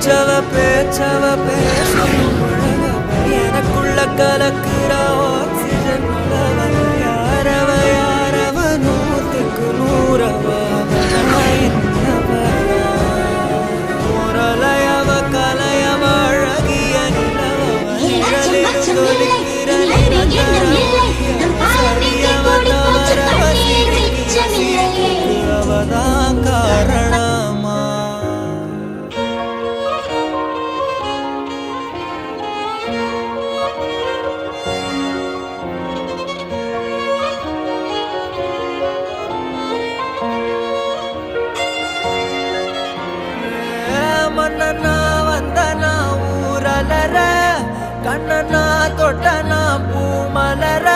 பேச்சவ பேசும் எனக்குள்ள கலக்குற ஆக்சிஜன் யாரவ நூற்றுக்கு நூறவ முரலையவ கலையவ அழகிய நிலவ நிழலில் தொலிக்கிற சரியவ தவறவ அவதான் காரணமா மன்னனா வந்தனா ஊரலர கண்ணனா தொட்டனா பூமலர